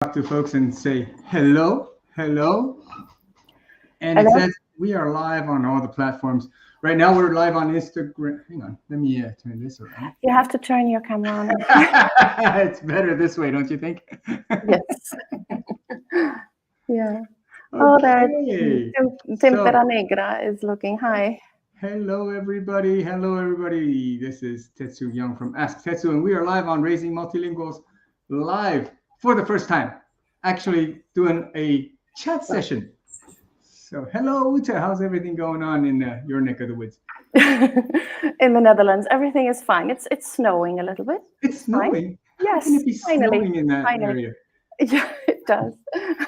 talk to folks and say hello, hello. And it Hello? says we are live on all the platforms. Right now, we're live on Instagram. Hang on, let me turn this around. You have to turn your camera on. It's better this way, don't you think? Yes. Yeah. Oh, there. Okay. So, Tempera Negra is looking. Hi. hello, everybody. Hello, everybody. This is Tetsu Young from Ask Tetsu, and we are live on Raising Multilinguals live for the first time. Actually, doing a chat session. So, hello, Ute. How's everything going on in your neck of the woods? In the Netherlands, everything is fine. It's snowing a little bit. It's It's fine. snowing. How can Yes, it be finally. snowing in that Finally. area? Yeah, it does.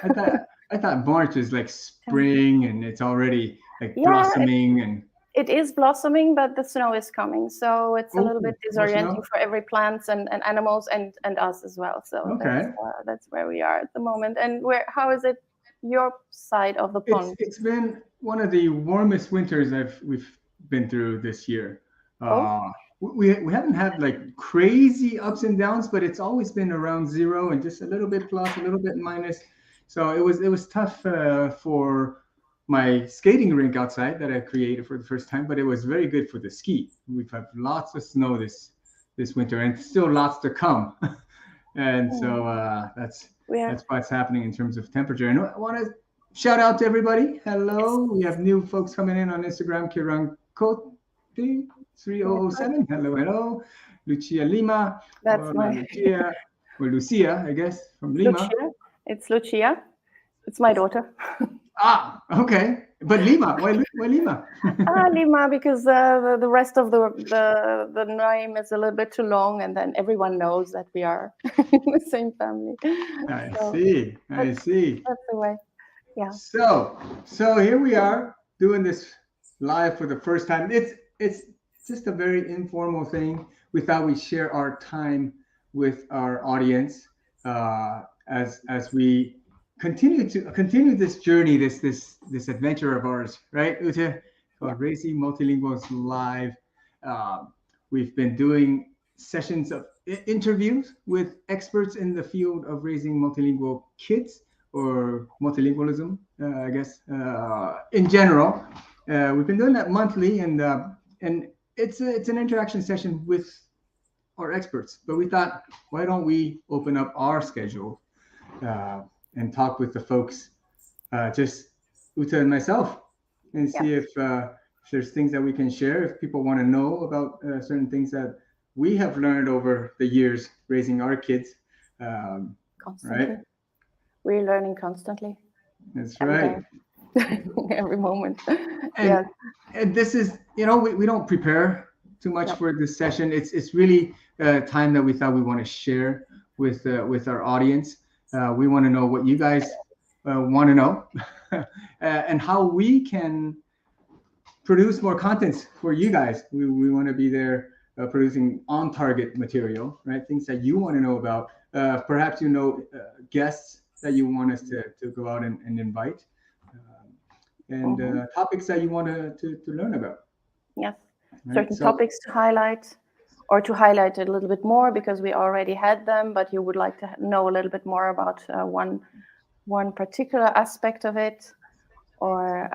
I thought I thought March is like spring and it's already like Yeah, blossoming and it is blossoming, but the snow is coming. So it's a oh, little bit more disorienting snow. for every plants and animals and us as well. So Okay. that's where we are at the moment. And how is it your side of the It's pond? it's been one of the warmest winters we've been through this year. Oh, Uh, we haven't had like crazy ups and downs, but it's always been around zero and just a little bit plus, a little bit minus. So it was tough for my skating rink outside that I created for the first time, but it was very good for the ski. We've had lots of snow this winter, and still lots to come. And so that's we are. that's what's happening in terms of temperature. And I want to shout out to everybody. Yes. Hello. We have new folks coming in on Instagram. Kiran Kote Yes. 3007. Hello, hello. Lucia Lima. That's Hola, my Lucia. Or Lucia, I guess, from Lima. Lucia. It's Lucia. It's my daughter. Ah, okay. But Lima. Why Lima? Lima, because the rest of the name is a little bit too long, and then everyone knows that we are in the same family. I So see. I that's see. that's the way. Yeah. So here we are doing this live for the first time. It's just a very informal thing. We thought we'd share our time with our audience as we continue this journey, this adventure of ours, right, Ute? Yeah. Called Raising Multilinguals Live. We've been doing sessions of interviews with experts in the field of raising multilingual kids or multilingualism, I guess, in general. We've been doing that monthly, and it's an interaction session with our experts. But we thought, why don't we open up our schedule and talk with the folks, just Uta and myself, and Yeah. see if there's things that we can share. If people want to know about certain things that we have learned over the years raising our kids, Constantly. right? We're learning constantly That's every right. day, every moment. And Yes. and this is, we don't prepare too much No. for this session. It's really time that we thought we want to share with our audience. We want to know what you guys want to know, and how we can produce more contents for you guys. We want to be there producing on target material, right? Things that you want to know about. Perhaps guests that you want us to go out and invite, and Mhm. topics that you want to learn about, Yes. right? Certain So topics to highlight, or to highlight it a little bit more because we already had them, but you would like to know a little bit more about one particular aspect of it, or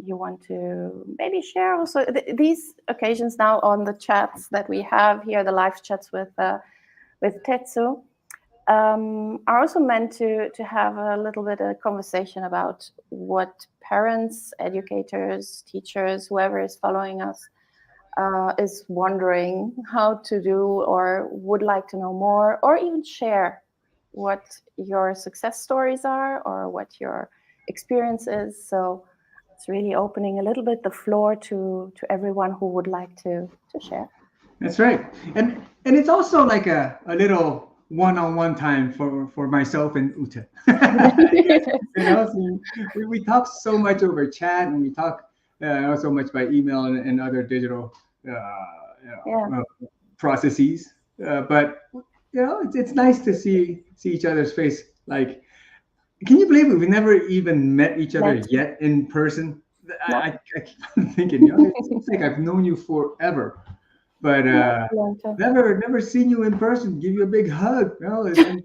you want to maybe share also these occasions now on the chats that we have here, the live chats with Tetsu, are also meant to have a little bit of conversation about what parents, educators, teachers, whoever is following us is wondering how to do or would like to know more, or even share what your success stories are or what your experience is. So it's really opening a little bit the floor to everyone who would like to share. that's right, and it's also like a little one-on-one time for myself and Uta. I guess, so we talk so much over chat, and we talk so much by email and other digital Yeah, processes. But it's nice to see each other's face. Like, can you believe we've never even met each other met. yet in person? No, I keep on thinking, it seems like I've known you forever, but not a long time. never seen you in person. Give you a big hug, and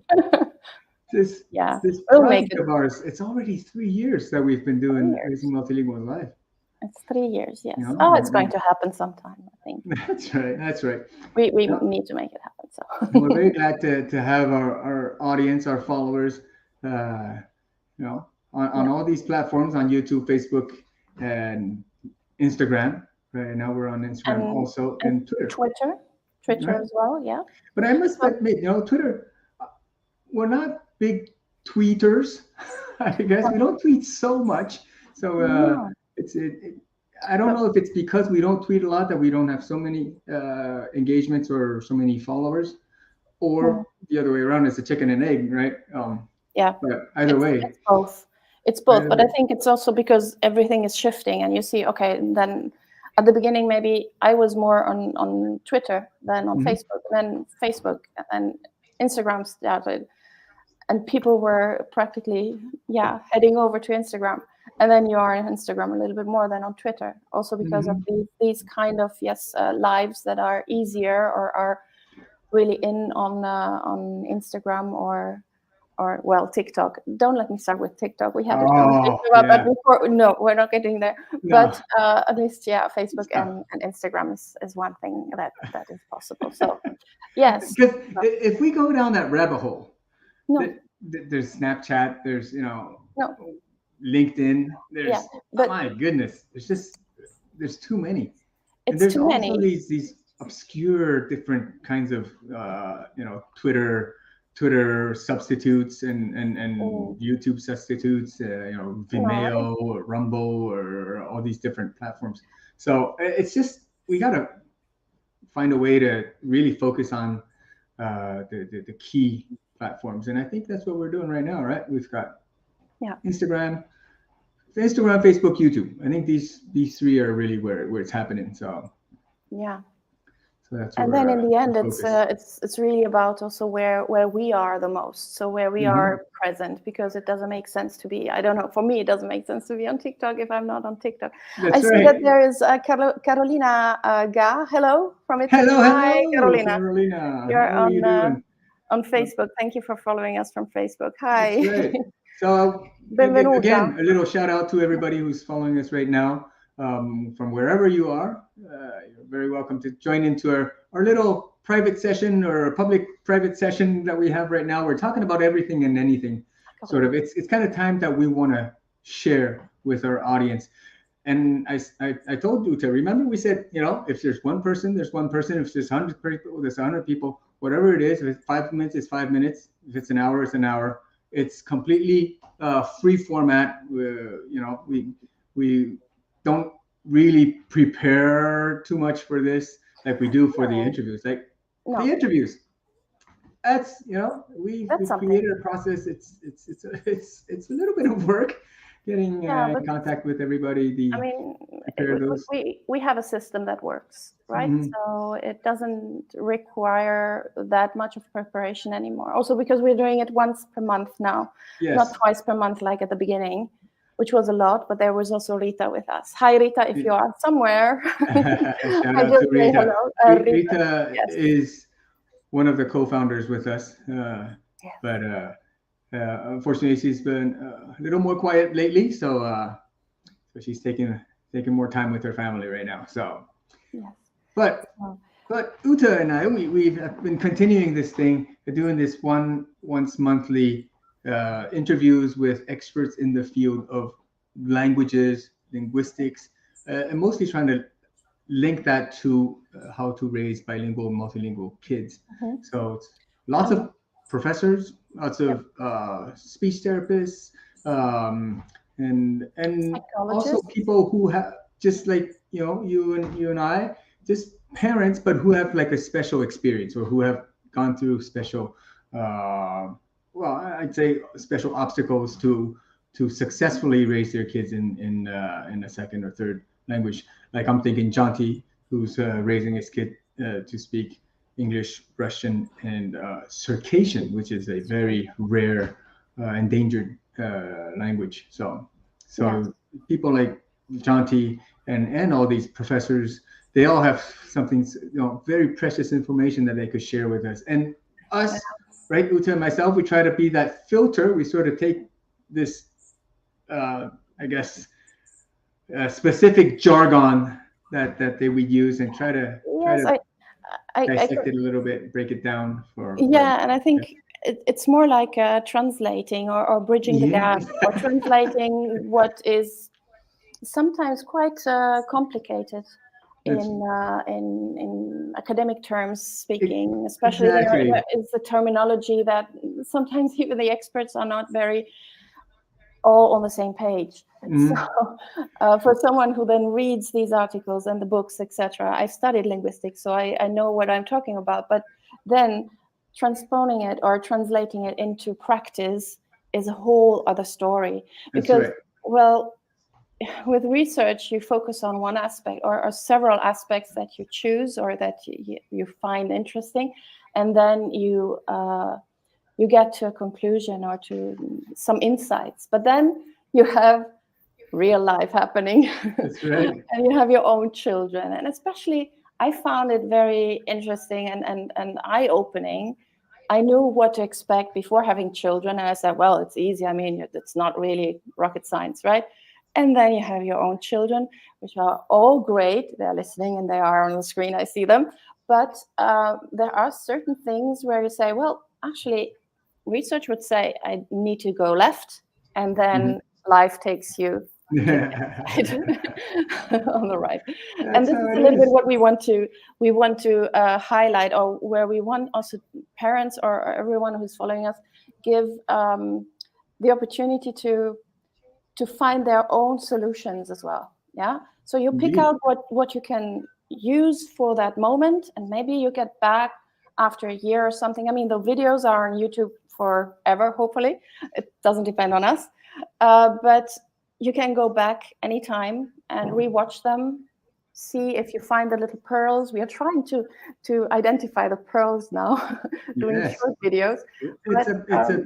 this Yeah, this we'll make project it. of ours, it's already 3 years that we've been doing 3 years. Raising Multilingual Live. It's 3 years, yes. You know, Oh, it's going to happen sometime, I think. That's right. That's right. We Yeah. need to make it happen. And we're So very glad to have our audience, our followers, you know, on all these platforms, on YouTube, Facebook, and Instagram. Right now we're on Instagram also, and Twitter. Twitter Right? as well, yeah. But I must admit, Twitter, we're not big tweeters. I guess we don't tweet so much. So No. I don't know if it's because we don't tweet a lot that we don't have so many engagements or so many followers, or the other way around, it's a chicken and egg, right? Yeah. But either way, it's both. It's both, but I think it's also because everything is shifting, and you see, okay, then at the beginning maybe I was more on Twitter than on Facebook, then Facebook and Instagram started, and people were practically heading over to Instagram, and then you are on Instagram a little bit more than on Twitter, also because of these kind of lives that are easier or are really in on Instagram or well, TikTok. Don't let me start with TikTok. We had a conversation about that before. No, we're not getting there. No. But at least, Facebook and Instagram is one thing that is possible. So, yes. Because if we go down that rabbit hole, there's Snapchat, there's LinkedIn, there's my goodness, there's too many. And there's also many. these obscure different kinds of Twitter substitutes and YouTube substitutes, Vimeo or Rumble or all these different platforms. So it's just, we got to find a way to really focus on the key platforms. And I think that's what we're doing right now, right? We've got Instagram, Facebook, YouTube. I think these three are really where it's happening. So that's and then in the end, it's really about also where we are the most. So where we are present, because it doesn't make sense to be. I don't know. For me, it doesn't make sense to be on TikTok if I'm not on TikTok. I see that there is Carolina Ga. Hello from Italy. Hi, Carolina. You're How are you doing? On Facebook. Thank you for following us from Facebook. Hi. That's right. So again, a little shout out to everybody who's following us right now. From wherever you are, you're very welcome to join into our little private session or public private session that we have right now. We're talking about everything and anything, sort of. It's kind of time that we want to share with our audience. And I told you to remember, we said, if there's one person, there's one person. If there's 100 people, there's 100 people. Whatever it is, if it's 5 minutes, it's 5 minutes. If it's an hour, it's an hour. It's completely free format. We don't really prepare too much for this like we do for the interviews. The interviews, that's we created a process. It's a little bit of work getting in contact with everybody. We have a system that works, right? So it doesn't require that much of preparation anymore. Also because we're doing it once per month now, not twice per month like at the beginning, which was a lot, but there was also Rita with us. Hi, Rita, if you are somewhere. Shout out to Rita. Rita is one of the co-founders with us, but unfortunately, she's been a little more quiet lately, so she's taking more time with her family right now. So, but Ute and I, we've been continuing this thing, doing this once monthly interviews with experts in the field of languages, linguistics, and mostly trying to link that to how to raise bilingual, multilingual kids. So it's lots of professors, lots of speech therapists, and also people who have, just like you and I, just parents, but who have like a special experience or who have gone through special I'd say special obstacles to successfully raise their kids in a second or third language. Like I'm thinking Jonty, who's raising his kid to speak English, Russian, and Circassian, which is a very rare, endangered language. So people like Jonty and all these professors, they all have something, very precious information that they could share with us. And us, right, Ute and myself, we try to be that filter. We sort of take this, I guess, specific jargon that they would use and try to Yes, I dissect it a little bit, break it down for yeah, and I think it's more like translating or bridging the yeah. gap, or translating what is sometimes quite complicated in academic terms speaking. Especially Exactly. there is the terminology that sometimes even the experts are not very all on the same page. Mhm. So for someone who then reads these articles and the books, etc., I studied linguistics, so I know what I'm talking about. But then transposing it or translating it into practice is a whole other story. That's Because, right. well, with research, you focus on one aspect or several aspects that you choose or that you find interesting, and then you get to a conclusion or to some insights. But then you have real life happening. That's right. And you have your own children. And especially, I found it very interesting and eye-opening. I knew what to expect before having children. And I said, well, it's easy. I mean, it's not really rocket science, right? And then you have your own children, which are all great. They're listening and they are on the screen. I see them. But there are certain things where you say, well, actually, research would say I need to go left, and then life takes you on the right. And That's this how is it a little is. bit what we want to highlight, or where we want also parents or everyone who's following us give the opportunity to find their own solutions as well. Yeah. So you pick Indeed. out what you can use for that moment, and maybe you get back after a year or something. I mean, the videos are on YouTube forever, hopefully. It doesn't depend on us. But you can go back anytime and rewatch them, see if you find the little pearls. We are trying to identify the pearls now, doing Yes. short videos. It's But, a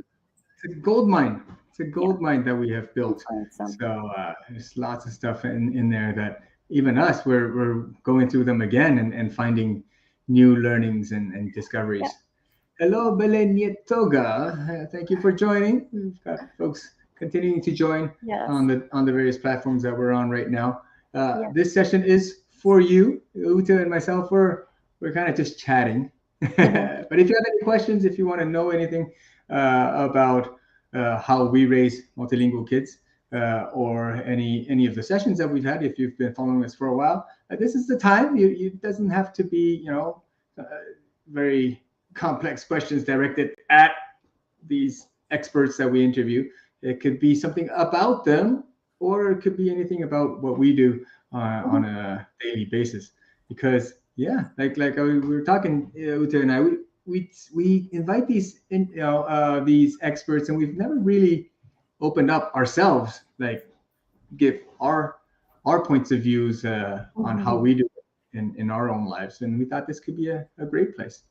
gold mine. It's a gold yeah, mine that we have built. find some. So there's lots of stuff in there that even us, we're going through them again and finding new learnings and discoveries. Yeah. Hello, Belenietoga. Thank you for joining. We've got folks continuing to join Yes. on the various platforms that we're on right now. Yeah. This session is for you. Ute and myself, we're kind of just chatting. But if you have any questions, if you want to know anything about how we raise multilingual kids, or any of the sessions that we've had, if you've been following us for a while, this is the time. It doesn't have to be, very complex questions directed at these experts that we interview. It could be something about them, or it could be anything about what we do on a daily basis. Because like we were talking, Ute and I, we invite these these experts, and we've never really opened up ourselves, like give our points of views on how we do it in our own lives, and we thought this could be a great place.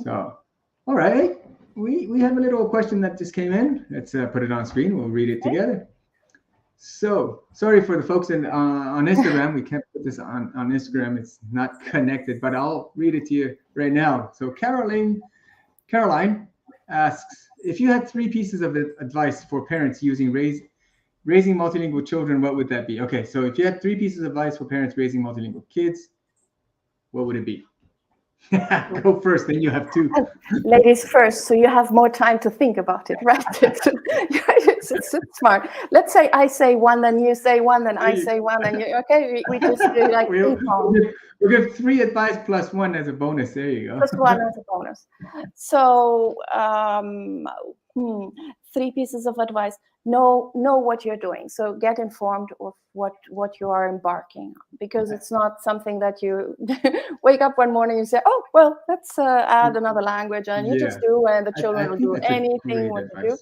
So, all right, we have a little question that just came in. Let's put it on screen. We'll read it together. So, sorry for the folks on Instagram. We can't put this on Instagram. It's not connected, but I'll read it to you right now. So, Caroline asks, if you had 3 pieces of advice for parents using raising multilingual children, what would that be? Okay, so if you had 3 pieces of advice for parents raising multilingual kids, what would it be? Go first, then you have 2. Ladies first, so you have more time to think about it, right? It's smart. Let's say I say one, then you say one, then I say one, then you. Okay, we just do like ping pong. We'll give 3 advice plus 1 as a bonus. There you go. Plus 1 as a bonus. So 3 pieces of advice. Know what you're doing. So get informed of what you are embarking on, because it's not something that you wake up one morning and say, oh, well, let's add another language, and you just do, and the children will do anything what you do.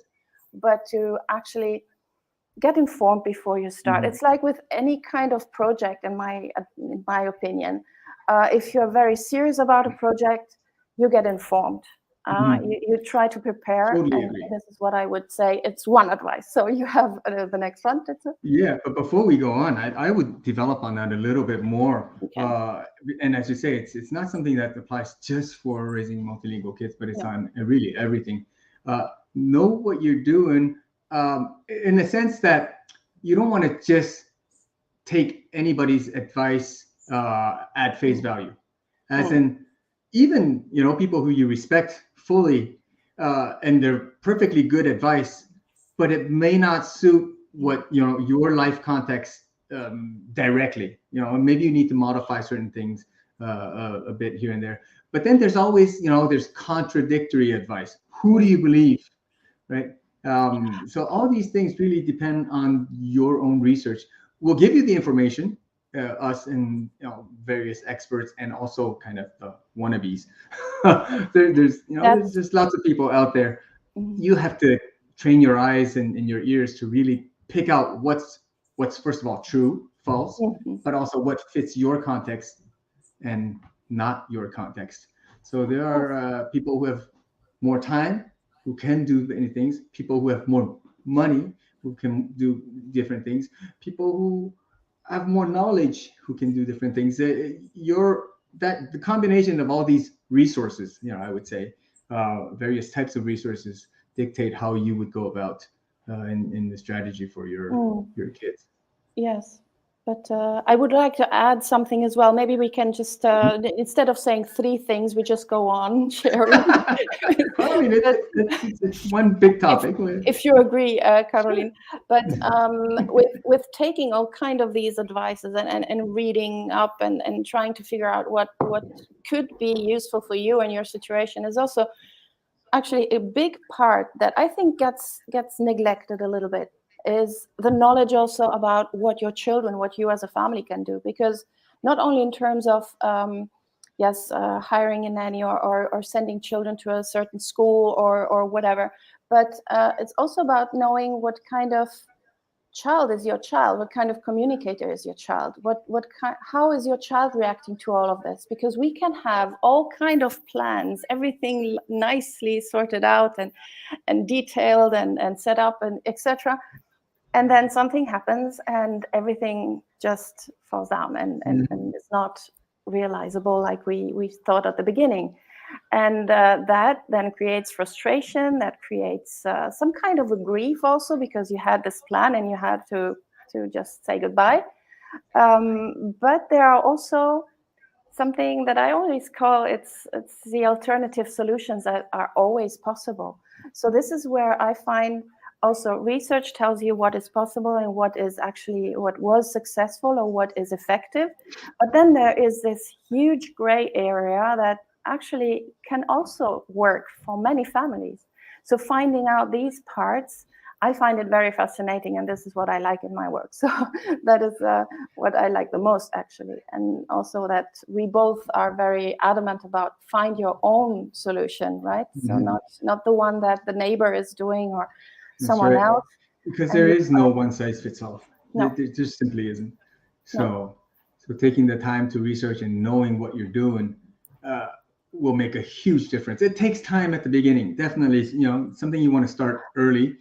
But to actually get informed before you start. It's like with any kind of project, in my opinion. If you're very serious about a project, you get informed. You try to prepare, Totally and agree. this is what I would say. It's one advice. So you have the next one, Tetsu? Yeah, but before we go on, I would develop on that a little bit more. Okay. And as you say, it's not something that applies just for raising multilingual kids, but it's No. on really everything. Know what you're doing, in the sense that you don't want to just take anybody's advice at face value, as in even people who you respect fully, and they're perfectly good advice, but it may not suit what your life context directly. Maybe you need to modify certain things a bit here and there. But then there's always there's contradictory advice. Who do you believe, right? So all these things really depend on your own research. We'll give you the information, us and various experts, and also kind of the wannabes. There's just lots of people out there. You have to train your eyes and your ears to really pick out what's first of all true, false, but also what fits your context and not your context. So there are people who have more time, who can do many things, people who have more money, who can do different things, people who have more knowledge, who can do different things. The combination of all these resources, I would say, various types of resources dictate how you would go about in the strategy for your kids. Yes. But I would like to add something as well. Maybe we can just, instead of saying 3 things, we just go on sharing. Well, I mean, it's one big topic. If you agree, Caroline. But with taking all kind of these advices and reading up and trying to figure out what could be useful for you and your situation is also actually a big part that I think gets neglected a little bit, is the knowledge also about what your children, what you as a family can do. Because not only in terms of hiring a nanny or sending children to a certain school or whatever, but it's also about knowing what kind of child is your child, what kind of communicator is your child, how is your child reacting to all of this. Because we can have all kind of plans, everything nicely sorted out and detailed and set up and etc., and then something happens and everything just falls down and it's not realizable like we thought at the beginning. And that then creates frustration, that creates some kind of a grief also, because you had this plan and you had to just say goodbye. But there are also something that I always call it's the alternative solutions that are always possible. So this is where I find also research tells you what is possible and what was successful or what is effective. But then there is this huge gray area that actually can also work for many families. So finding out these parts, I find it very fascinating, and this is what I like in my work. So that is what I like the most, actually. And also that we both are very adamant about find your own solution, right? So not the one that the neighbor is doing or someone else. Because there is no one size fits all. No. There just simply isn't. So taking the time to research and knowing what you're doing will make a huge difference. It takes time at the beginning, definitely. Something you want to start early,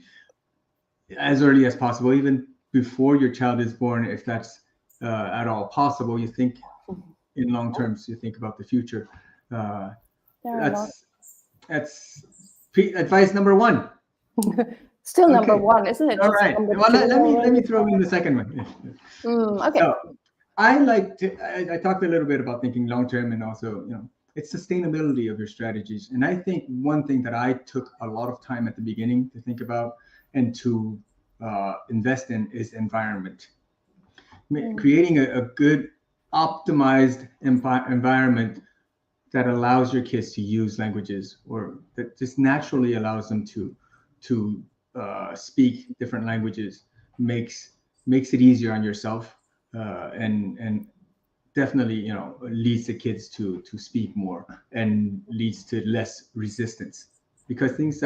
as early as possible, even before your child is born, if that's at all possible. You think in long terms. You think about the future. That's advice number 1. Still number 1, isn't it? All right. Well, let me throw in the second one. Okay. So I talked a little bit about thinking long term, and also it's sustainability of your strategies. And I think one thing that I took a lot of time at the beginning to think about and to invest in is environment. Creating a good, optimized environment that allows your kids to use languages, or that just naturally allows them to speak different languages, makes it easier on yourself, and definitely leads the kids to speak more and leads to less resistance. Because things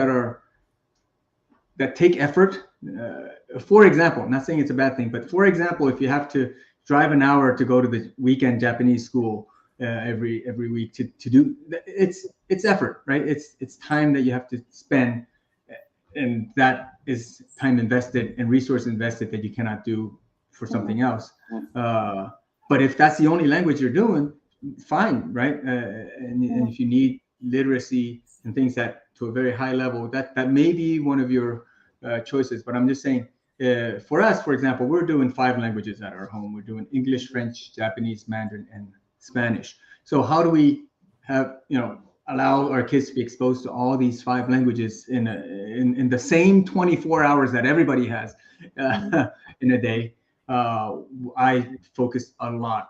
that take effort, for example, I'm not saying it's a bad thing, but for example, if you have to drive an hour to go to the weekend Japanese school, every week to do. It's effort, right? It's time that you have to spend, and that is time invested and resource invested that you cannot do for something else. But if that's the only language you're doing, fine, right? And if you need literacy and things that to a very high level, that may be one of your choices. But I'm just saying, for us, for example, we're doing 5 languages at our home. We're doing English, French, Japanese, Mandarin, and Spanish. So how do we have, allow our kids to be exposed to all these 5 languages in the same 24 hours that everybody has in a day? I focus a lot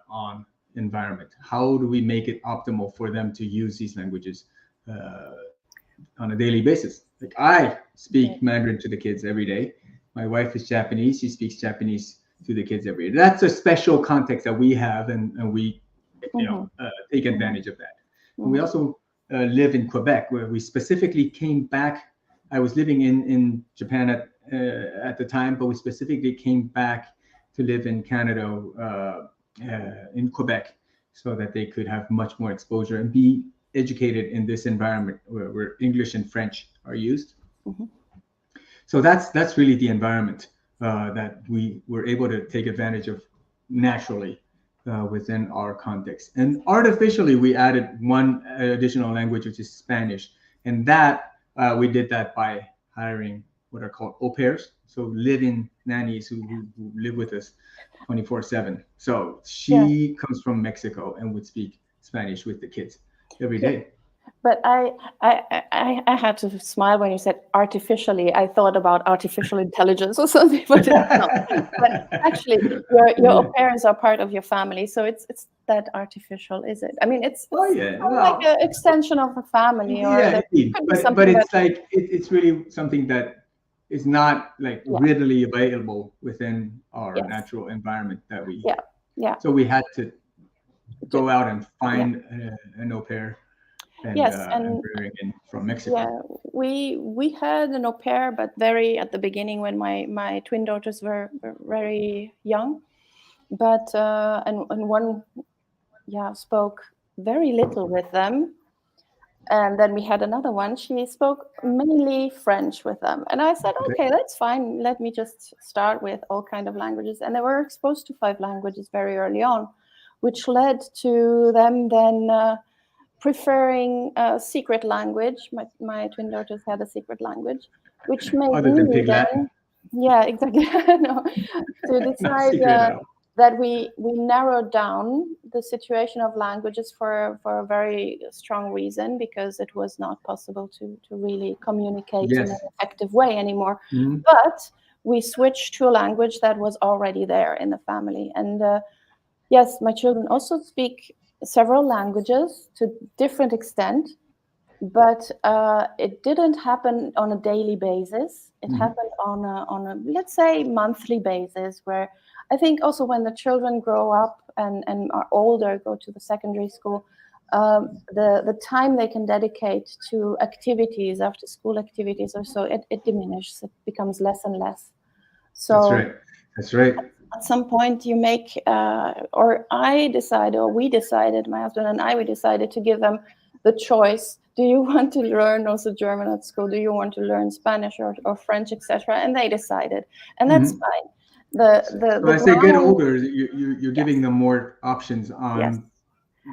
on environment. How do we make it optimal for them to use these languages on a daily basis? Like, I speak Mandarin to the kids every day. My wife is Japanese. She speaks Japanese to the kids every day. That's a special context that we have, and we take advantage of that. And we also live in Quebec, where we specifically came back. I was living in Japan at the time, but we specifically came back to live in Canada, in Quebec, so that they could have much more exposure and be educated in this environment where English and French are used. So that's really the environment that we were able to take advantage of naturally within our context. And artificially, we added one additional language, which is Spanish. And that we did that by hiring what are called au pairs, so live-in nannies who live with us 24/7. So she comes from Mexico and would speak Spanish with the kids every day. But I had to smile when you said artificially. I thought about artificial intelligence or something, but it's not. But actually, your au pairs are part of your family, so it's that artificial, is it? I mean, it's like an extension of the family, or but it's like it's really something that is not like readily available within our natural environment that we. So we had to go out and find an au pair. And from Mexico. Yeah, we had an au pair, but very at the beginning when my twin daughters were very young. But and one spoke very little with them. And then we had another one. She spoke mainly French with them. And I said, okay, that's fine. Let me just start with all kind of languages. And they were exposed to 5 languages very early on, which led to them then preferring a secret language. My twin daughters had a secret language, which made me then, exactly, to decide that we narrowed down the situation of languages for a very strong reason, because it was not possible to really communicate in an effective way anymore. But we switched to a language that was already there in the family. And yes, my children also speak several languages to different extent, but it didn't happen on a daily basis. It happened on a let's say monthly basis, where I think also when the children grow up and are older, go to the secondary school, the time they can dedicate to activities, after school activities or so, it diminishes. It becomes less and less. So that's right. At some point you make, or we decided, my husband and I, we decided to give them the choice. Do you want to learn also German at school? Do you want to learn Spanish or French, etc.? And they decided, and that's fine. So as they get older, you're giving them more options on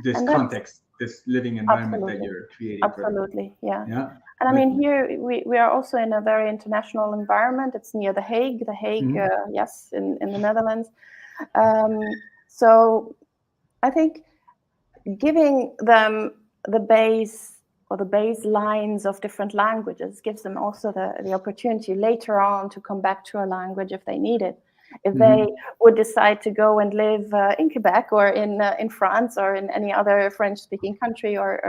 this context, this living environment that you're creating. Absolutely, yeah. And I mean, here we are also in a very international environment. It's near The Hague. The Hague, in the Netherlands. So I think giving them the base or the baselines of different languages gives them also the opportunity later on to come back to a language if they need it. If they would decide to go and live in Quebec or in France or in any other French-speaking country or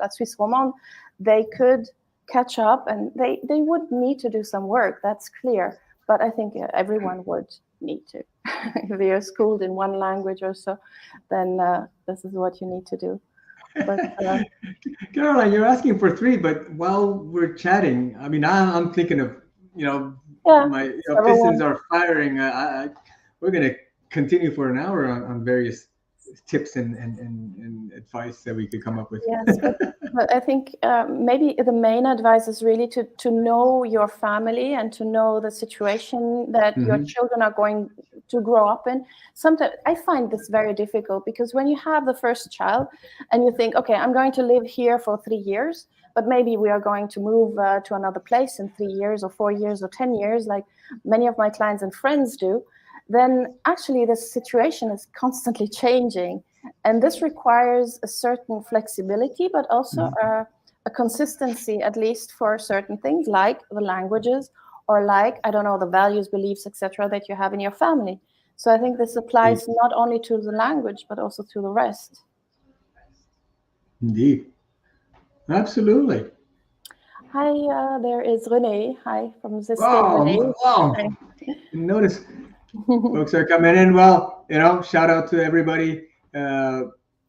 la Suisse romande, they could catch up, and they would need to do some work, that's clear. But I think everyone would need to. If you're schooled in one language or so, then this is what you need to do. But Caroline, you're asking for 3, but while we're chatting, I mean, I'm thinking of, my pistons are firing. We're going to continue for an hour on various tips and advice that we could come up with. Yes, but I think maybe the main advice is really to know your family and to know the situation that your children are going to grow up in. Sometimes I find this very difficult because when you have the first child and you think, okay, I'm going to live here for 3 years, but maybe we are going to move to another place in 3 years or 4 years or 10 years, like many of my clients and friends do, then actually the situation is constantly changing. And this requires a certain flexibility, but also a consistency, at least for certain things like the languages or like, I don't know, the values, beliefs, etc., that you have in your family. So I think this applies not only to the language, but also to the rest. Indeed. Absolutely. Hi, there is Renee. Hi, from Sister Renee. Wow. Notice folks are coming in. Well, shout out to everybody.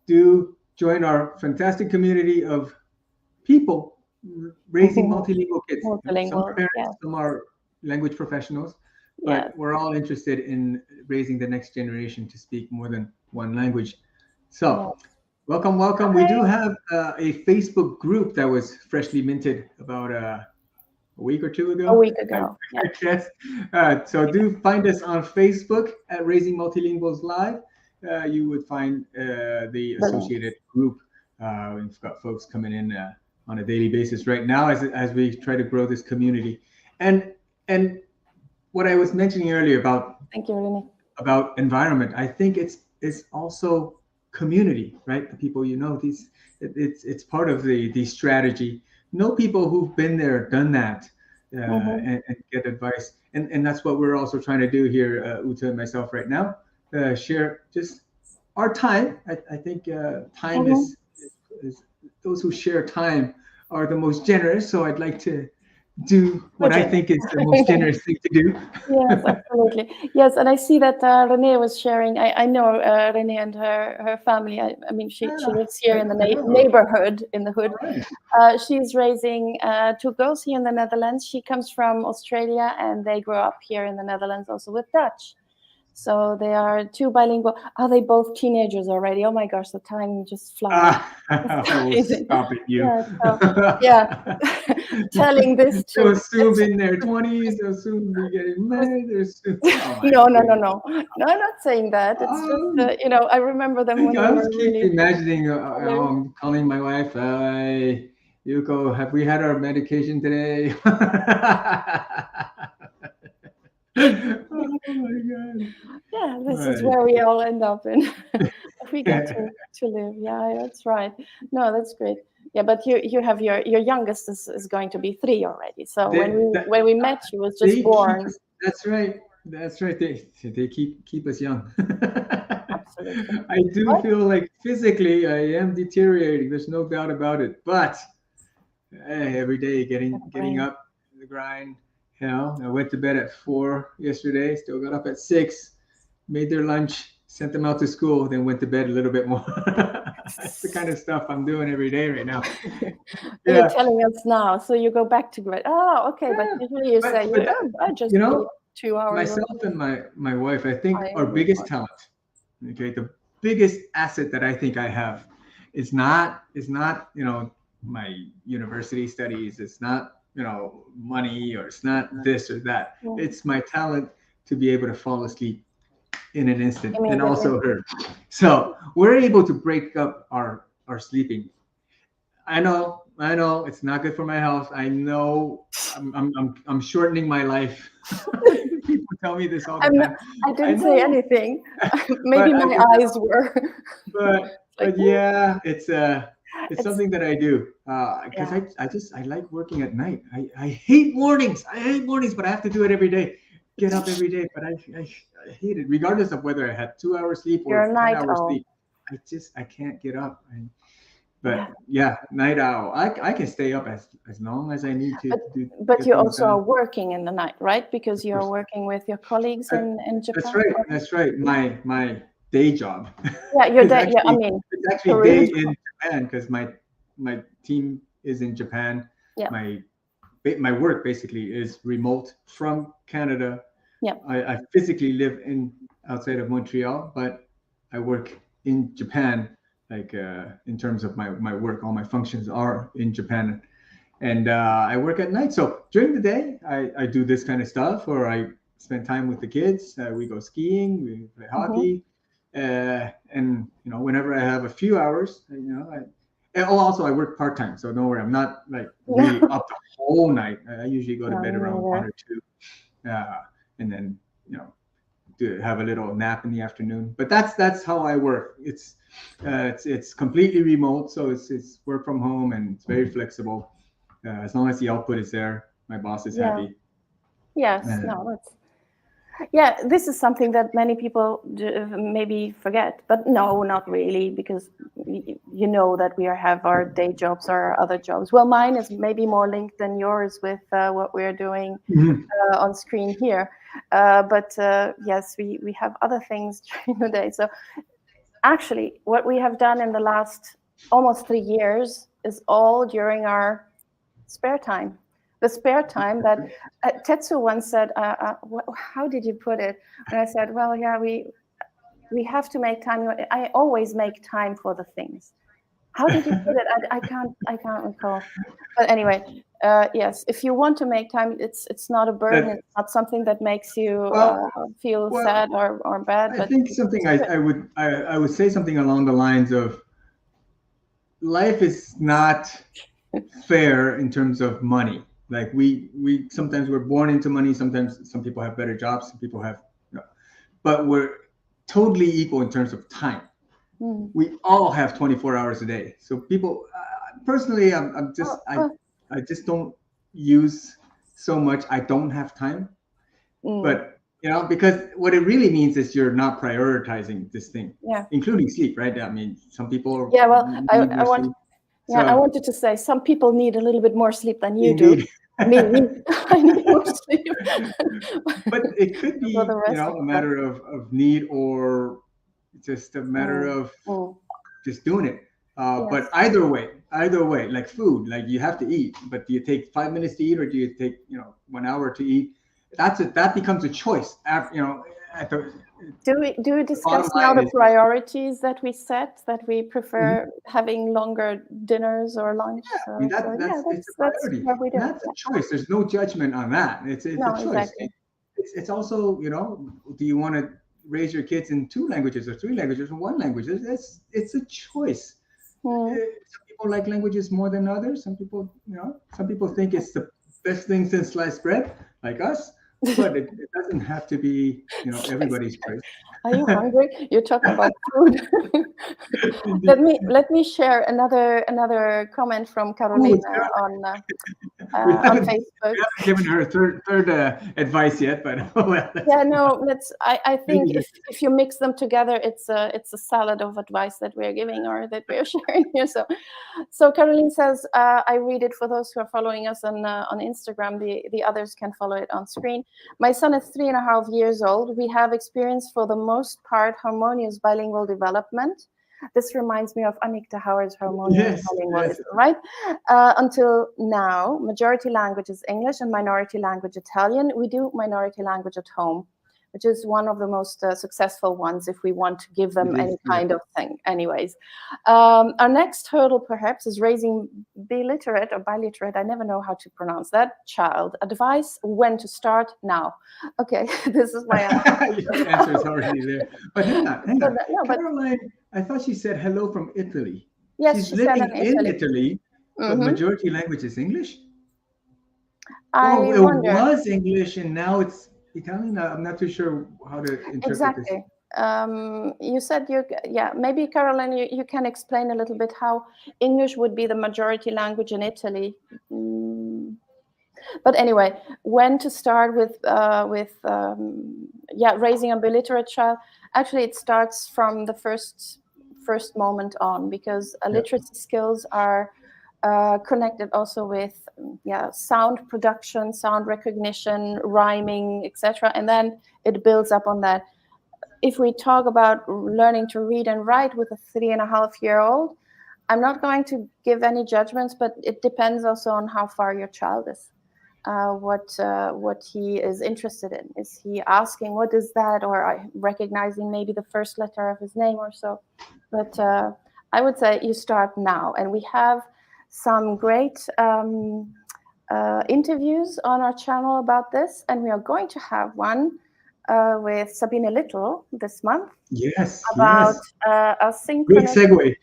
Do join our fantastic community of people raising multilingual kids. Some are parents, some are language professionals, but we're all interested in raising the next generation to speak more than one language. So welcome. Hi. We do have a Facebook group that was freshly minted about a week or two ago. A week ago. I guess. So do find us on Facebook at Raising Multilinguals Live. You would find the associated group. We've got folks coming in on a daily basis right now as we try to grow this community. And what I was mentioning earlier about Thank you, Renee. About environment, I think it's also community, right? The people it's part of the strategy. Know people who've been there, done that, and get advice. And that's what we're also trying to do here, Ute and myself right now. Share just our time. I think time is those who share time are the most generous. So I'd like to do what I think is the most generous thing to do. Yes, absolutely. Yes, and I see that Renee was sharing. I know Renee and her family. I mean, she lives here in the neighborhood, in the hood. Right. She's raising 2 girls here in the Netherlands. She comes from Australia, and they grew up here in the Netherlands also with Dutch. So they are 2 bilingual. Are they both teenagers already? Oh my gosh, the time just flies. Stop it, you. Telling this to they'll soon be in their 20s. They'll soon be getting married. No, I'm not saying that. It's just I remember them when I they was were keep really imagining calling my wife. Yuko, have we had our medication today? Oh my God. Yeah, this is where we all end up in if we get to live. Yeah, that's right. No, that's great. Yeah, but you have your youngest is going to be 3 already. So when we met, she was just born. That's right. They keep us young. Absolutely. I do feel like physically I am deteriorating. There's no doubt about it. But every day getting up the grind. I went to bed at 4 yesterday. Still got up at 6. Made their lunch. Sent them out to school. Then went to bed a little bit more. That's the kind of stuff I'm doing every day right now. You're telling us now, so you go back to bed. Oh, okay. But usually you say, I just 2 hours. Myself and my wife, I think our biggest talent, the biggest asset that I think I have is not my university studies. It's not money, or it's not this or that. Yeah. It's my talent to be able to fall asleep in an instant, and also her. So we're able to break up our sleeping. I know it's not good for my health. I know I'm shortening my life. People tell me this all the time. I didn't say anything. Maybe my eyes were. But yeah, it's something that I do because I like working at night. I hate mornings. But I have to do it every day. Get up every day, but I hate it, regardless of whether I had 2 hours sleep or 10 hours sleep. I can't get up. Night owl. I can stay up as long as I need to. But you also are working in the night, right? Because you're working with your colleagues in Japan. That's right. My day job. Yeah, your day. It's actually day in Japan because my team is in Japan. Yeah. My work basically is remote from Canada. Yeah. I physically live outside of Montreal, but I work in Japan, like in terms of my work, all my functions are in Japan, and I work at night. So during the day, I do this kind of stuff, or I spend time with the kids. We go skiing, we play hockey, and whenever I have a few hours, and also I work part time, so don't worry, I'm not like really up the whole night. I usually go to bed around 1 or 2, and then to have a little nap in the afternoon. But that's how I work. It's completely remote, so it's work from home, and it's very flexible. As long as the output is there, my boss is happy. Yes, this is something that many people maybe forget, but no, not really, because you know that we have our day jobs or our other jobs. Well, mine is maybe more linked than yours with what we're doing on screen here. But yes, we have other things during the day. So actually, what we have done in the last almost 3 years is all during our spare time. The spare time that Tetsu once said, how did you put it? And I said, well, yeah, we have to make time. I always make time for the things. How did you put it? I can't recall. But anyway, yes, if you want to make time, it's not a burden. It's not something that makes you feel sad or bad. I think something I would say something along the lines of, life is not fair in terms of money. Like we sometimes we're born into money. Sometimes some people have better jobs. Some people have, but we're totally equal in terms of time. We all have 24 hours a day. So people, personally, I just don't use so much. I don't have time, but because what it really means is you're not prioritizing this thing, including sleep, right? I mean, some people. Yeah, well, I wanted to say some people need a little bit more sleep than you do. I need more sleep. But it could be, a matter of need, or just a matter of just doing it. But either way, like food, like you have to eat, but do you take 5 minutes to eat, or do you take 1 hour to eat? That becomes a choice. Do we discuss now the priorities that we set, that we prefer having longer dinners or lunch? It's a priority. What we do. That's a choice. There's no judgment on that. It's a choice. Exactly. It's also, do you want to raise your kids in 2 languages or 3 languages or 1 language? It's a choice. Some people like languages more than others. Some people think it's the best thing since sliced bread, like us. But it doesn't have to be, everybody's choice. Are you hungry? You're talking about food. Let me share another comment from Carolina on Facebook. We haven't given her third advice yet, but I think if you mix them together, it's a salad of advice that we're giving or that we're sharing here. So Caroline says, I read it for those who are following us on Instagram. The others can follow it on screen. My son is 3.5 years old. We have experienced for the most part harmonious bilingual development. This reminds me of Annikta Howard's harmonious bilingualism, right? Until now, majority language is English and minority language Italian. We do minority language at home, which is one of the most successful ones if we want to give them any kind of thing. Anyways, our next hurdle perhaps is raising biliterate or biliterate, I never know how to pronounce that, child. Advice, when to start, now. Okay, this is my answer. Your answer is already there. But hang on. Caroline, I thought she said hello from Italy. Yes, she's living in Italy, but majority language is English? It was English and now it's Italian. I'm not too sure how to interpret this. You said maybe Caroline, you can explain a little bit how English would be the majority language in Italy. But anyway, when to start with raising a biliterate child? Actually, it starts from the first moment on, because literacy skills are connected also with sound production, sound recognition, rhyming, etc. And then it builds up on that. If we talk about learning to read and write with a 3.5-year-old, I'm not going to give any judgments, but it depends also on how far your child is. what he is interested in. Is he asking what is that, or recognizing maybe the first letter of his name or so? But I would say you start now, and we have some great interviews on our channel about this, and we are going to have one with Sabine Little this month. Yes, about yes. asynchronous. Great segue.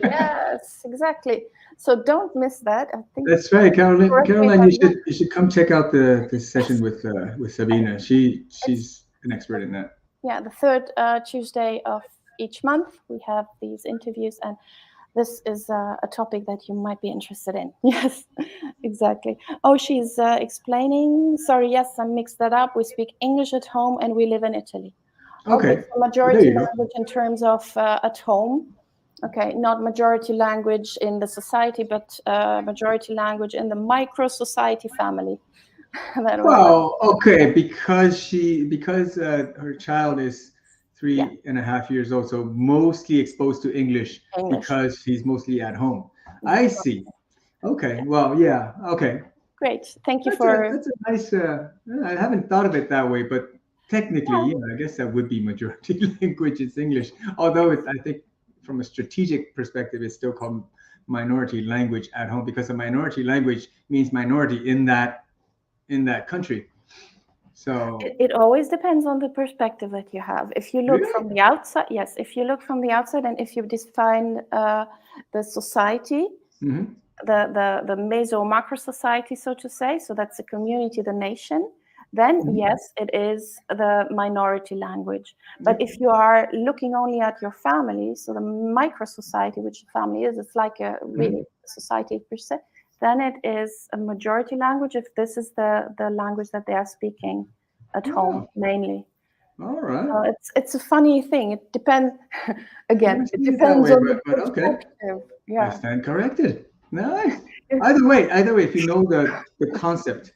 Yes, exactly. So don't miss that. I think That's right, Caroline. Caroline, have you should come check out the session with Sabina. She's an expert in that. Yeah, the third Tuesday of each month we have these interviews, and this is a topic that you might be interested in. Yes, exactly. Oh, she's explaining. Sorry, yes, I mixed that up. We speak English at home, and we live in Italy. Okay. So majority language in terms of at home. Okay, not majority language in the society, but majority language in the micro society family. Well, okay, because her child is 3.5 years old, so mostly exposed to English. Because she's mostly at home. I see. Okay, well, yeah, okay. Great, thank you that's a nice. I haven't thought of it that way, but technically, I guess that would be majority language is English. Although I think from a strategic perspective, it's still called minority language at home, because a minority language means minority in that country. So it always depends on the perspective that you have. If you look from the outside, yes, if you look from the outside, and if you define the society, the meso macro society, so to say, so that's the community, the nation, then yes, it is the minority language. But if you are looking only at your family, so the micro society, which the family is, it's like a really society per se, then it is a majority language if this is the language that they are speaking at home mainly. All right. So it's a funny thing. It depends. Again, it depends on the perspective. Okay. Yeah. I stand corrected. Nice. Either way, if you know the concept,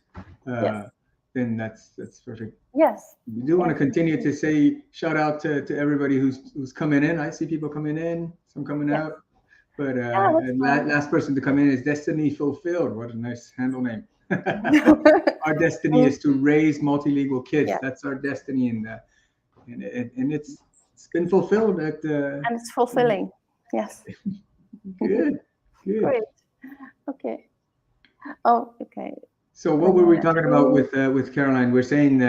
then that's perfect. Yes. We do want to continue to say shout out to everybody who's coming in. I see people coming in, some coming out. But last person to come in is Destiny Fulfilled. What a nice handle name. Our destiny is to raise multilingual kids. That's our destiny, and it's been fulfilled and it's fulfilling. Yes. Good. Great. Okay. Oh, okay. So what were we talking about with Caroline? We're saying,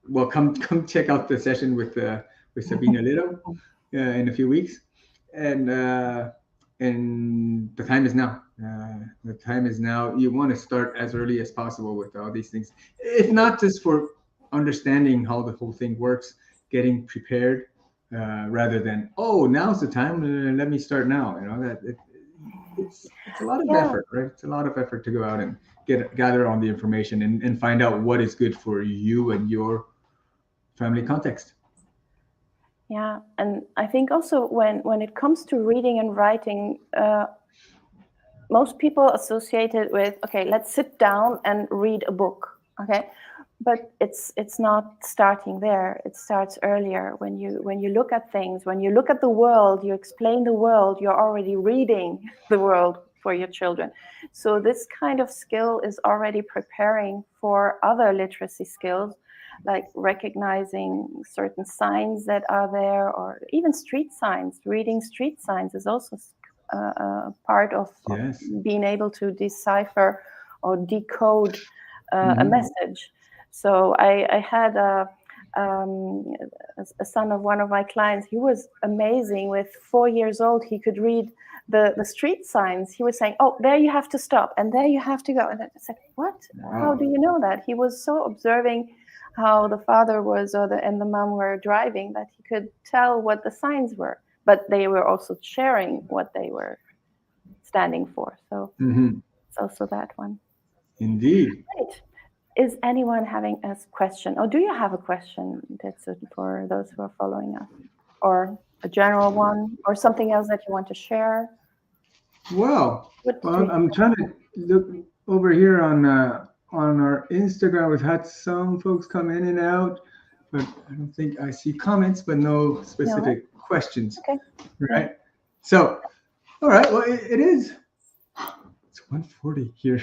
well, come check out the session with Sabina Little in a few weeks, and the time is now. The time is now. You want to start as early as possible with all these things, if not just for understanding how the whole thing works, getting prepared, rather than now's the time. Let me start now. You know it's a lot of effort, right? It's a lot of effort to go out and gather all the information and find out what is good for you and your family context. Yeah, and I think also when it comes to reading and writing, most people associate it with, okay, let's sit down and read a book, okay? But it's not starting there. It starts earlier. When you look at things, when you look at the world, you explain the world, you're already reading the world for your children. So this kind of skill is already preparing for other literacy skills, like recognizing certain signs that are there, or even street signs. Reading street signs is also part of being able to decipher or decode a message. So I had a son of one of my clients. He was amazing. With 4 years old, he could read the street signs. He was saying, "Oh, there you have to stop, and there you have to go." And I said, "What? Wow. How do you know that?" He was so observing how the father was and the mom were driving that he could tell what the signs were, but they were also sharing what they were standing for. So it's also that one. Indeed. Right. Is anyone having a question? Or do you have a question, Tetsu, for those who are following us? Or a general one? Or something else that you want to share? Well, I'm trying to look over here on our Instagram. We've had some folks come in and out, but I don't think I see comments, but no specific questions. Okay. Right? So, all right. Well, it's 1:40 here.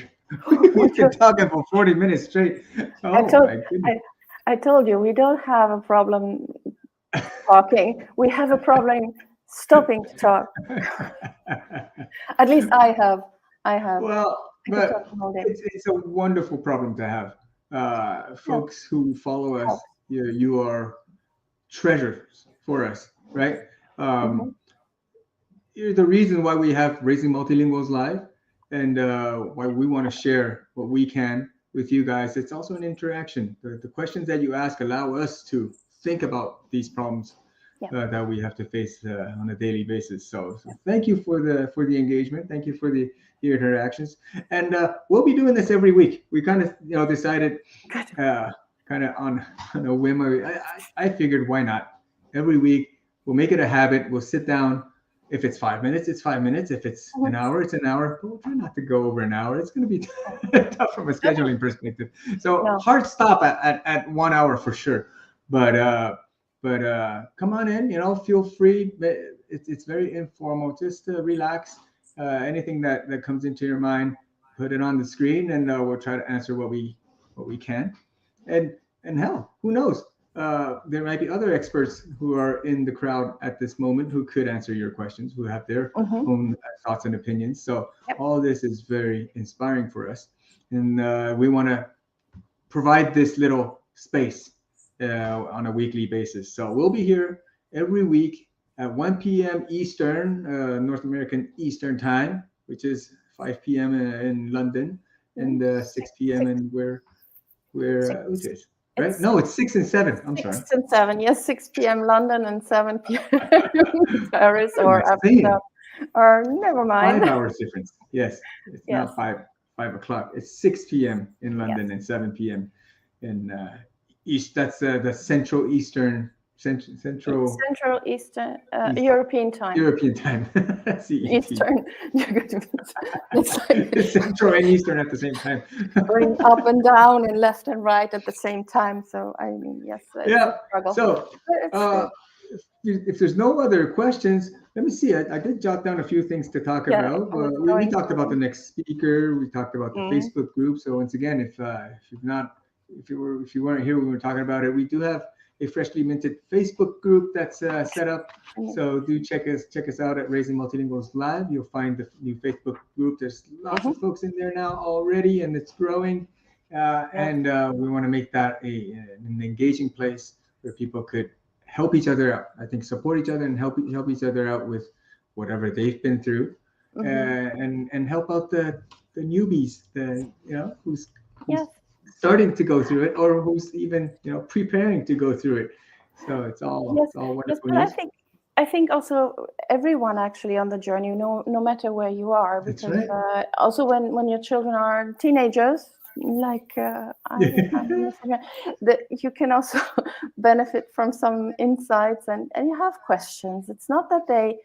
We've been talking for 40 minutes straight. Oh my goodness. I told you we don't have a problem talking. We have a problem stopping to talk. At least I have. Well, I could talk but the whole day. it's a wonderful problem to have. Folks who follow us, you are treasures for us, right? You're the reason why we have Raising Multilinguals live, and why we want to share what we can with you guys. It's also an interaction. The questions that you ask allow us to think about these problems that we have to face on a daily basis. So thank you for the engagement. Thank you for the interactions, and we'll be doing this every week. We kind of decided kind of on a whim. I figured why not every week. We'll make it a habit. We'll sit down. If it's 5 minutes, it's 5 minutes. If it's an hour, it's an hour. But we'll try not to go over an hour. It's going to be tough from a scheduling perspective. So hard stop at 1 hour for sure. But come on in. Feel free. It's very informal. Just relax. Anything that comes into your mind, put it on the screen, and we'll try to answer what we can. And hell, who knows? There might be other experts who are in the crowd at this moment who could answer your questions, who have their own thoughts and opinions. So all this is very inspiring for us. And we want to provide this little space on a weekly basis. So we'll be here every week at 1 p.m. Eastern, North American Eastern Time, which is 5 p.m. in London, and 6 p.m. in where Ute is. Right? No, it's 6 and 7. I'm sorry. 6 and 7. Yes, 6 p.m. London and 7 p.m. Paris or Amsterdam. Or never mind. 5 hours difference. Yes, it's not 5 o'clock. It's 6 p.m. in London and 7 p.m. in East. That's the Central Eastern. Central Eastern European time. European time. That's Eastern. It's like Central and Eastern at the same time. Going up and down and left and right at the same time. So I mean, yes. Yeah. So if there's no other questions, let me see. I did jot down a few things to talk about. We talked about the next speaker. We talked about the Facebook group. So once again, if you weren't here when we were talking about it, we do have a freshly minted Facebook group that's set up. So do check us out at Raising Multilinguals Live. You'll find the new Facebook group. There's lots of folks in there now already, and it's growing. And we want to make that an engaging place where people could help each other out. I think support each other and help each other out with whatever they've been through, and help out the newbies, who's starting to go through it, or who's even preparing to go through it. So it's all wonderful. Yes, but I think also everyone actually on the journey, no matter where you are, because also when your children are teenagers, like you can also benefit from some insights, and you have questions. It's not that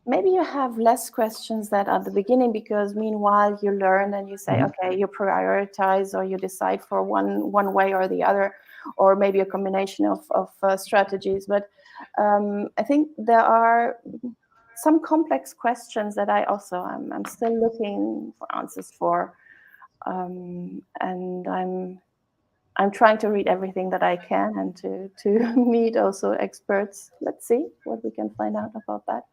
maybe you have less questions than at the beginning, because meanwhile you learn and you say, okay, you prioritize or you decide for one way or the other, or maybe a combination of strategies. But I think there are some complex questions that I'm still looking for answers for, and I'm trying to read everything that I can and to meet also experts. Let's see what we can find out about that.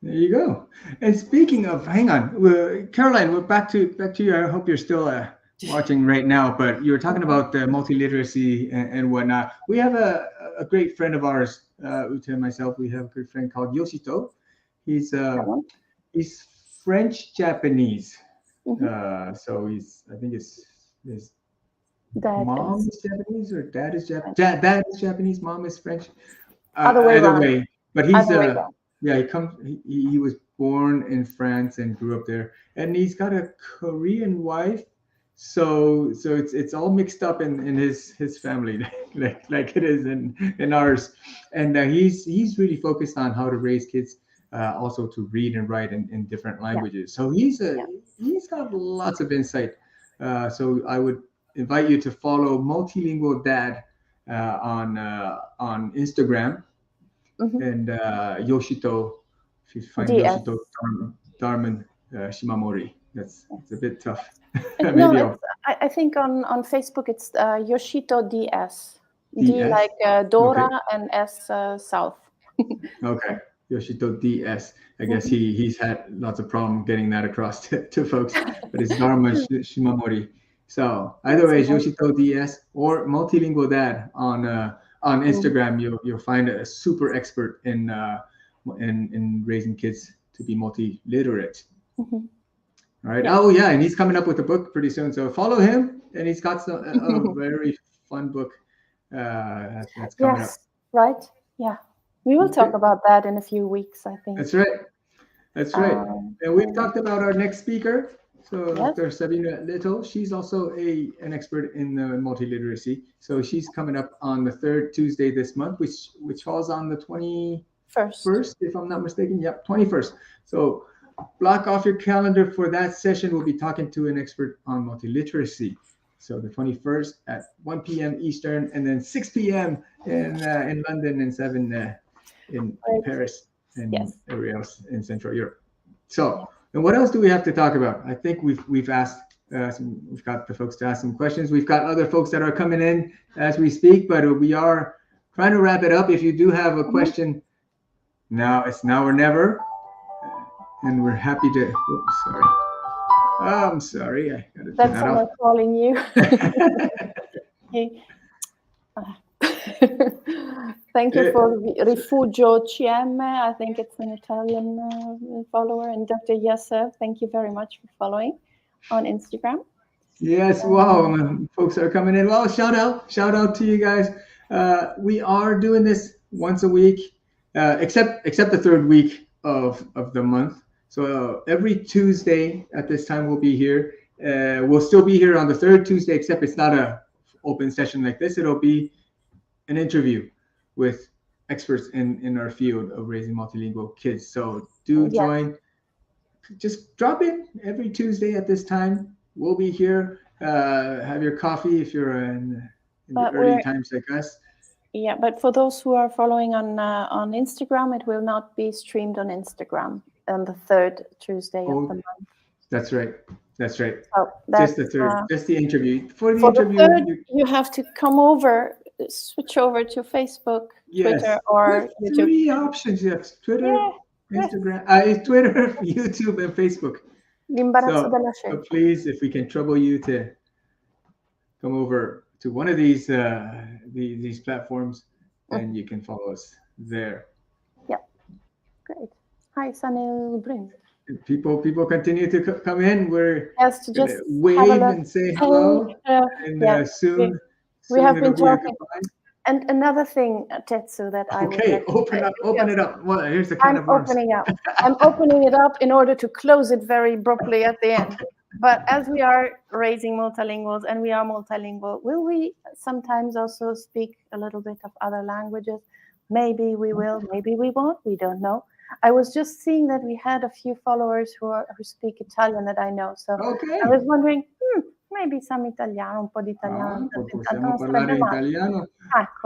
There you go. And speaking of, hang on, Caroline, we're back to you. I hope you're still watching right now, but you were talking about multiliteracy and whatnot. We have a great friend of ours, Ute and myself. We have a good friend called Yoshito. He's French Japanese. So I think his mom is Japanese or dad is Japanese. Dad is Japanese, mom is French. Either way, but he's he was born in France and grew up there, and he's got a Korean wife. So it's all mixed up in his family, like it is in ours. And he's really focused on how to raise kids, also to read and write in different languages. So he's got lots of insight. So I would invite you to follow Multilingual Dad on Instagram. And Yoshito, if you find Yoshito Dharman Shimamori. It's a bit tough. No, I think on Facebook it's Yoshito DS. D like Dora, okay. and S South. Okay, Yoshito DS. I guess he's had lots of problem getting that across to folks, but it's Dharma Shimamori. So either way, it's Yoshito DS or Multilingual Dad on Instagram. You'll find a super expert in raising kids to be multiliterate. All right. Yeah. Oh yeah, and he's coming up with a book pretty soon. So follow him, and he's got a very fun book that's coming up. Right. Yeah. We will talk about that in a few weeks, I think. That's right. That's right. And we've talked about our next speaker. So Dr. Sabina Little, she's also an expert in multiliteracy. So she's coming up on the third Tuesday this month, which falls on the 21st, if I'm not mistaken. Yep, 21st. So block off your calendar for that session. We'll be talking to an expert on multiliteracy. So the 21st at 1 p.m. Eastern, and then 6 p.m. in London, and 7 in Paris, and everywhere else in Central Europe. So, and what else do we have to talk about? I think we've asked, we've got the folks to ask some questions. We've got other folks that are coming in as we speak, but we are trying to wrap it up. If you do have a question, now it's now or never, and we're happy to. Oops, sorry. Oh, I'm sorry. I gotta That's someone calling you. Thank you for Rifugio CM. I think it's an Italian follower. And Dr. Yasser, thank you very much for following on Instagram. Yes, wow, folks are coming in. Well, shout out to you guys. We are doing this once a week, except the third week of the month. So every Tuesday at this time we'll be here. We'll still be here on the third Tuesday, except it's not a open session like this. It'll be an interview with experts in our field of raising multilingual kids. So do join. Just drop in every Tuesday at this time. We'll be here. Have your coffee if you're in the early times like us. Yeah, but for those who are following on Instagram, it will not be streamed on Instagram on the third Tuesday of the month. That's right. That's right. So just the third, just the interview. For the interview, the third, you have to come over, switch over to Facebook, Twitter, or YouTube. 3 options. Yes, Twitter, Instagram, Twitter, YouTube, and Facebook. So please, if we can trouble you to come over to one of these platforms, then you can follow us there. Yeah, great. Hi, Sanil Brink. People continue to come in. We're just wave and say hello, and soon we have been talking. And another thing, Tetsu, that I open it up. Well, here's the can of worms. I'm opening it up in order to close it very abruptly at the end. But as we are raising multilinguals and we are multilingual, will we sometimes also speak a little bit of other languages? Maybe we will, maybe we won't. We don't know. I was just seeing that we had a few followers who speak Italian that I know. So I was wondering, maybe some Italiano, un po' di italiano. Possiamo parlare italiano.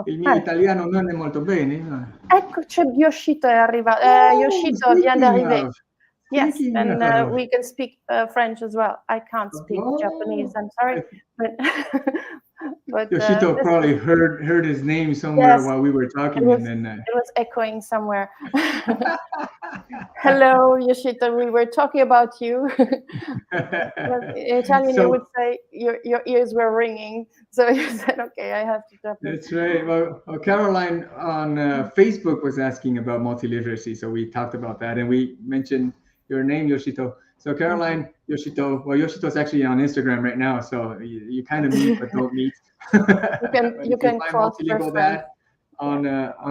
Il mio italiano non è molto bene. Ecco, c'è Yoshito è arrivato. Yoshito vient d'arriver. Yes, and we can speak French as well. I can't speak Japanese. I'm sorry, but Yoshito probably heard his name somewhere while we were talking, and then it was echoing somewhere. Hello, Yoshito. We were talking about you. In Italian, you would say your ears were ringing. So you said, "Okay, I have to drop it." That's right. Well, Caroline on Facebook was asking about multiliteracy, so we talked about that, and we mentioned your name, Yoshito. So Caroline, Yoshito. Well, Yoshito's actually on Instagram right now, so you kind of meet but don't meet. you can find multilingual dad on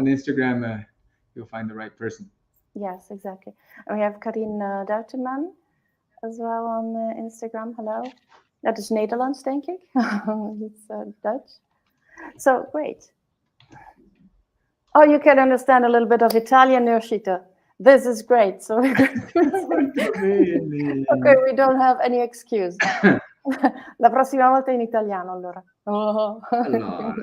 Instagram. You'll find the right person. Yes, exactly. And we have Karin Duitenman as well on Instagram. Hello. Dat is Nederlands, denk ik. It's Dutch. So great. Oh, you can understand a little bit of Italian, Yoshito. This is great. So okay, we don't have any excuse. La prossima volta in italiano, allora. Allora.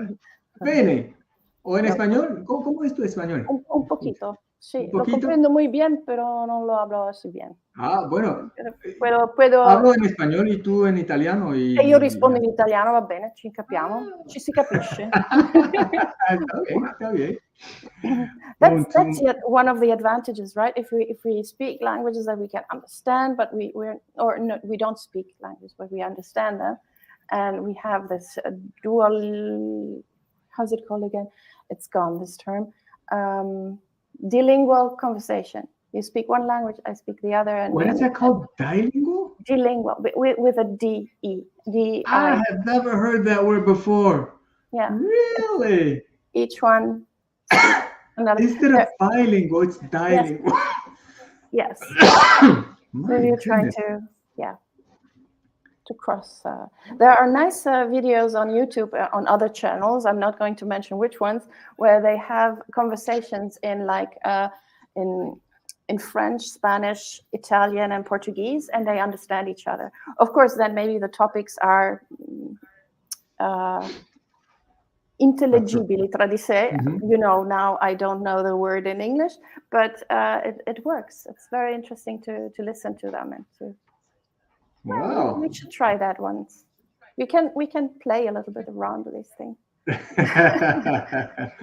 Bene. ¿O en español? ¿Cómo es tu español? Un poquito. Sí, lo comprendo muy bien, pero no lo hablo así bien. Ah, bueno. Puedo... Hablo in spagnolo e tu in italiano. E io rispondo in italiano, va bene, ci capiamo, ci si capisce. Está bien. That's yet one of the advantages, right? If we speak languages that we can understand, but we don't speak languages, but we understand them, and we have this dual, how's it called again? It's gone, this term. Dilingual conversation. You speak one language, I speak the other. And what is that called? Dilingual? Dilingual, with a D-E. D-I. I have never heard that word before. Yeah. Really? Each one. Instead of bilingual, it's dilingual. Yes. So you're trying to cross. There are nice videos on YouTube on other channels. I'm not going to mention which ones, where they have conversations in in French, Spanish, Italian, and Portuguese, and they understand each other. Of course, then maybe the topics are intelligibili tra di sé. You know, now I don't know the word in English, but it works. It's very interesting to listen to them and to. Wow. We should try that once. We can play a little bit around with this thing.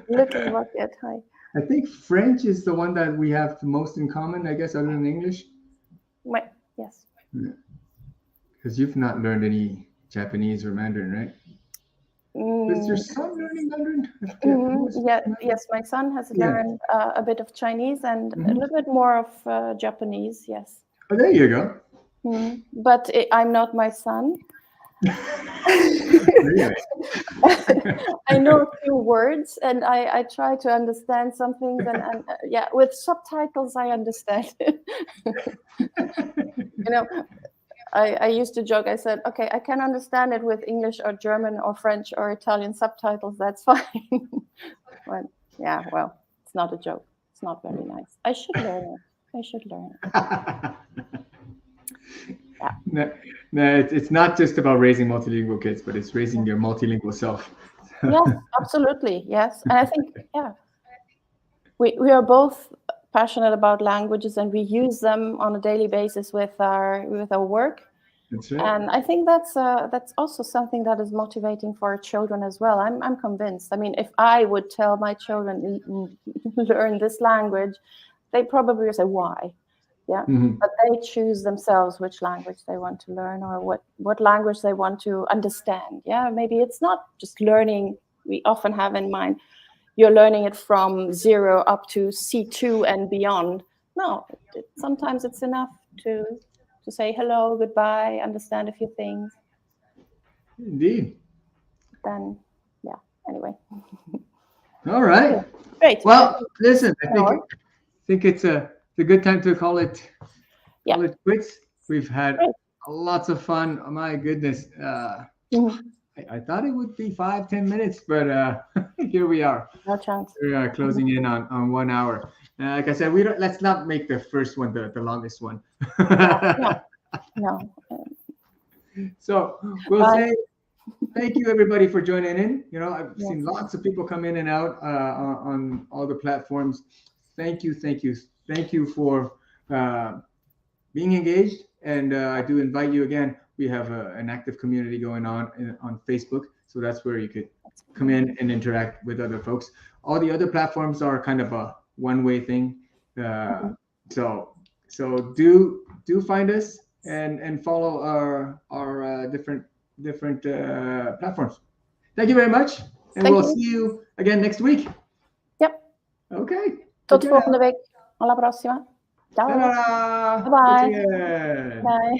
Little rocket. Hi. I think French is the one that we have the most in common, I guess, other than English. Yes. Because you've not learned any Japanese or Mandarin, right? Is your son learning Mandarin? Yes, my son has learned a bit of Chinese and a little bit more of Japanese, yes. Oh, there you go. But I'm not my son. Really? I know a few words and I try to understand some things and with subtitles I understand. You know, I used to joke, I said, okay, I can understand it with English or German or French or Italian subtitles, that's fine. But yeah, well, it's not a joke. It's not very nice. I should learn it. No, it's not just about raising multilingual kids, but it's raising your multilingual self. Yes, absolutely. Yes. And I think, we are both passionate about languages and we use them on a daily basis with our work. That's right. And I think that's also something that is motivating for our children as well. I'm convinced. I mean, if I would tell my children learn this language, they probably would say, why? Yeah, but they choose themselves which language they want to learn or what language they want to understand. Yeah, maybe it's not just learning. We often have in mind, you're learning it from 0 up to C2 and beyond. No, sometimes it's enough to say hello, goodbye, understand a few things. Indeed. Then, anyway. All right. Okay, great. Well, listen, I think it's a good time to call it quits. We've had lots of fun. Oh, my goodness. I thought it would be 5-10 minutes, but here we are. No chance. We're closing in on 1 hour. Like I said, let's not make the first one the longest one. No. So we'll say thank you everybody for joining in. You know, I've seen lots of people come in and out on all the platforms. Thank you for being engaged. And I do invite you again. We have an active community going on Facebook. So that's where you could come in and interact with other folks. All the other platforms are kind of a one-way thing. So do find us and follow our different platforms. Thank you very much. And we'll see you again next week. Yep. Okay. Tot volgende week. Alla prossima. Ciao. Ta-da! Bye. Bye.